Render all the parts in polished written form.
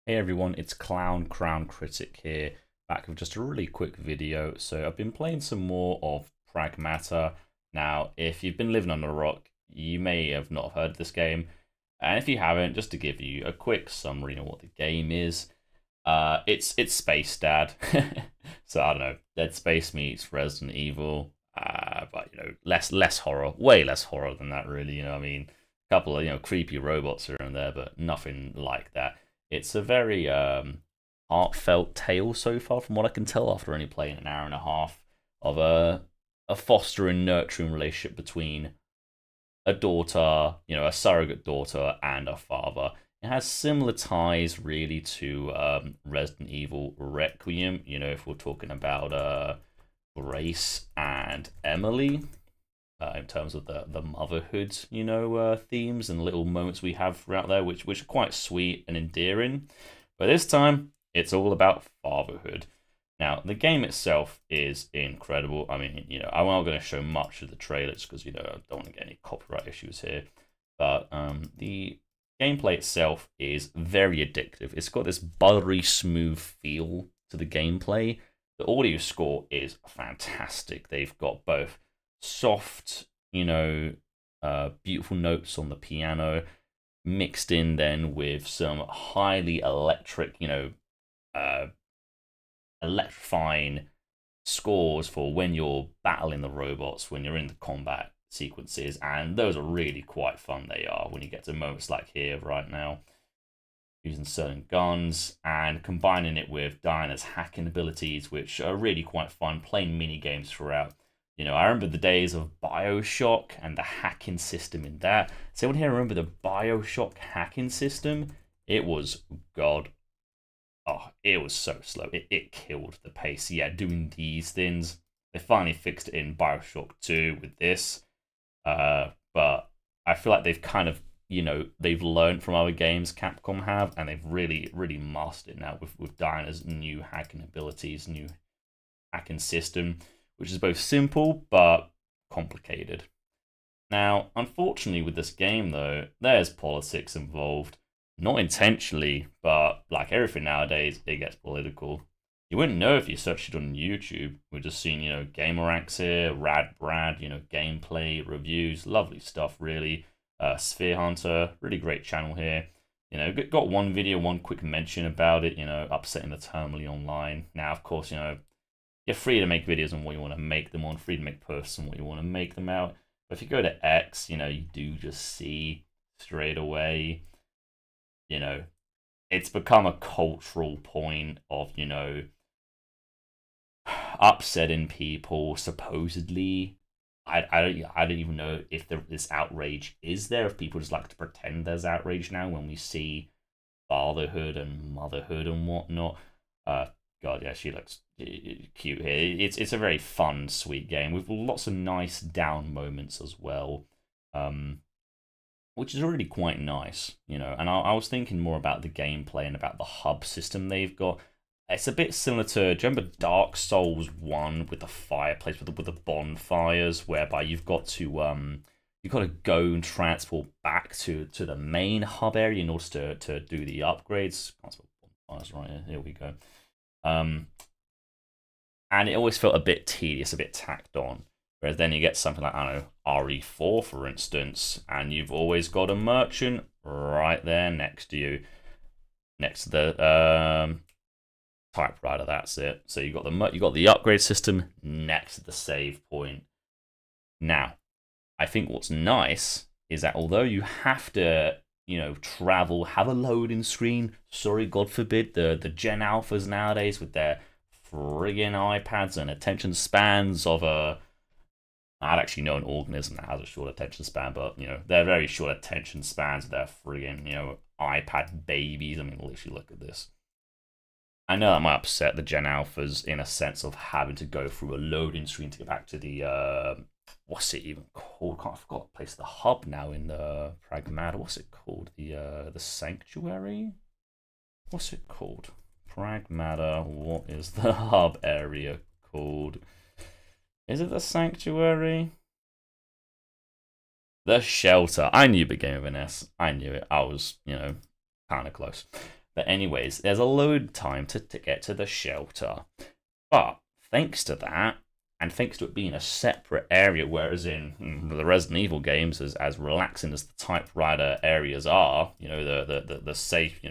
Hey everyone, it's Clown Crown Critic here, back with just a really quick video. So I've been playing some more of Pragmata. Now, if you've been living under a rock, you may have not heard of this game. And if you haven't, just to give you a quick summary of what the game is, it's Space Dad. So I don't know, Dead Space meets Resident Evil, but less horror, way less horror than that really. I mean, a couple of creepy robots here and there, but nothing like that. It's a very heartfelt tale so far, from what I can tell after only playing an hour and a half of a foster and nurturing relationship between a daughter, a surrogate daughter, and a father. It has similar ties, really, to Resident Evil Requiem. If we're talking about Grace and Emily, in terms of the motherhood, themes and little moments we have throughout there, which are quite sweet and endearing. But this time, it's all about fatherhood. Now, the game itself is incredible. I mean, I'm not going to show much of the trailers because, I don't want to get any copyright issues here. But the gameplay itself is very addictive. It's got this buttery smooth feel to the gameplay. The audio score is fantastic. They've got both soft, beautiful notes on the piano, mixed in then with some highly electric, electrifying scores for when you're battling the robots, when you're in the combat sequences, and those are really quite fun. They are when you get to moments like here right now, using certain guns and combining it with Diana's hacking abilities, which are really quite fun. Playing mini games throughout. I remember the days of BioShock and the hacking system in that. Does anyone here remember the BioShock hacking system? It was God. Oh, it was so slow. It killed the pace. Yeah, doing these things. They finally fixed it in BioShock 2 with this. But I feel like they've kind of, they've learned from other games Capcom have, and they've really, really mastered it now with Diana's new hacking abilities, new hacking system, which is both simple but complicated. Now, unfortunately, with this game, though, there's politics involved. Not intentionally, but like everything nowadays, it gets political. You wouldn't know if you searched it on YouTube. We're just seeing, Gameranx here, Rad Brad, gameplay, reviews, lovely stuff, really. Sphere Hunter, really great channel here. Got one video, one quick mention about it, upsetting the terminally online. Now, of course, you're free to make videos on what you want to make them on, free to make posts on what you want to make them out. But if you go to X, you do just see straight away, it's become a cultural point of, upsetting people, supposedly. I don't even know if this outrage is there, if people just like to pretend there's outrage now when we see fatherhood and motherhood and whatnot. God, yeah, she looks cute here. It's a very fun, sweet game with lots of nice down moments as well, which is really quite nice, And I was thinking more about the gameplay and about the hub system they've got. It's a bit similar to, do you remember Dark Souls 1 with the fireplace, with the bonfires, whereby you've got to go and transport back to the main hub area in order to do the upgrades. Can't spell bonfires right here. Here we go. And it always felt a bit tedious, a bit tacked on. Whereas then you get something like, I don't know, RE4, for instance, and you've always got a merchant right there next to you, next to the typewriter. That's it. So you got the upgrade system next to the save point. Now, I think what's nice is that although you have to, travel, have a loading screen. Sorry, God forbid, the Gen Alphas nowadays with their friggin' iPads and attention spans of a. I'd actually know an organism that has a short attention span, but they're very short attention spans. They're friggin' iPad babies. I mean, literally look at this. I know that might upset the Gen Alphas in a sense of having to go through a loading screen to get back to the what's it even called? I forgot the place. The hub now in the Pragmata. What's it called? The sanctuary. What's it called? Pragmata. What is the hub area called? Is it the sanctuary? The shelter. I knew it began with an S. I knew it. I was, kind of close. But anyways, there's a load time to get to the shelter. But thanks to that, and thanks to it being a separate area, whereas in the Resident Evil games, as relaxing as the typewriter areas are, the safe,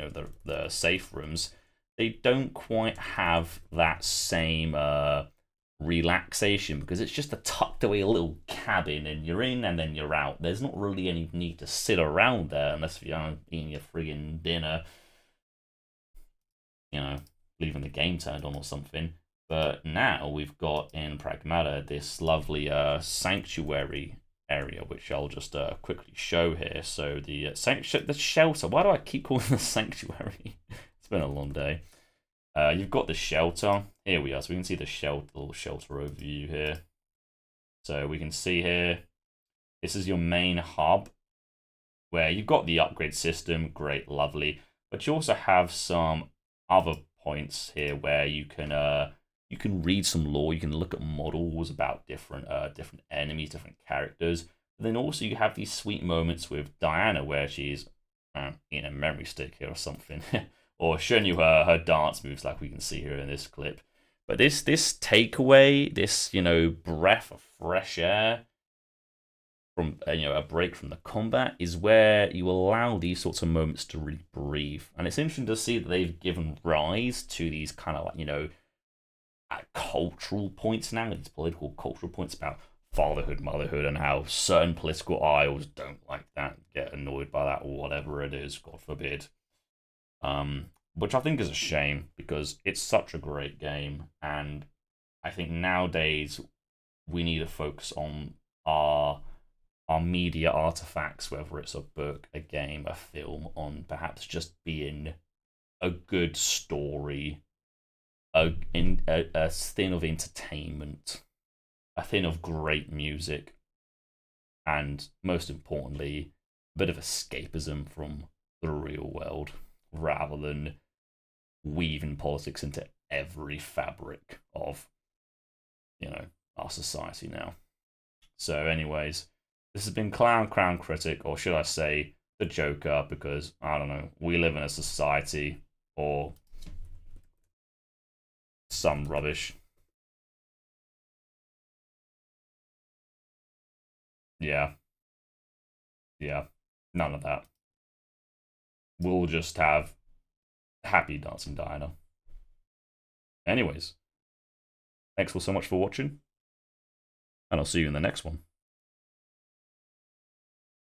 the safe rooms, they don't quite have that same relaxation because it's just a tucked away little cabin and you're in and then you're out. There's not really any need to sit around there unless you're eating your friggin' dinner, leaving the game turned on or something. But now we've got in Pragmata this lovely sanctuary area, which I'll just quickly show here. So the the shelter. Why do I keep calling it the sanctuary? It's been a long day. You've got the shelter. Here we are. So we can see the little shelter overview here. So we can see here, this is your main hub, where you've got the upgrade system. Great, lovely. But you also have some other points here where you can read some lore. You can look at models about different enemies, different characters. But then also you have these sweet moments with Diana where she's in a memory stick here or something, or showing you her dance moves like we can see here in this clip. But this takeaway, this breath of fresh air from a break from the combat is where you allow these sorts of moments to really breathe. And it's interesting to see that they've given rise to these kind of at cultural points now, these political cultural points about fatherhood, motherhood, and how certain political aisles don't like that, get annoyed by that, or whatever it is, God forbid. Which I think is a shame because it's such a great game, and I think nowadays we need to focus on our media artifacts, whether it's a book, a game, a film, on perhaps just being a good story, a thing of entertainment, a thing of great music, and most importantly, a bit of escapism from the real world, rather than weaving politics into every fabric of, our society now. So, anyways, this has been Clown Crown Critic, or should I say, the Joker, because, I don't know, we live in a society, or some rubbish. Yeah, none of that. We'll just have happy dancing Diana. Anyways, thanks so much for watching, and I'll see you in the next one.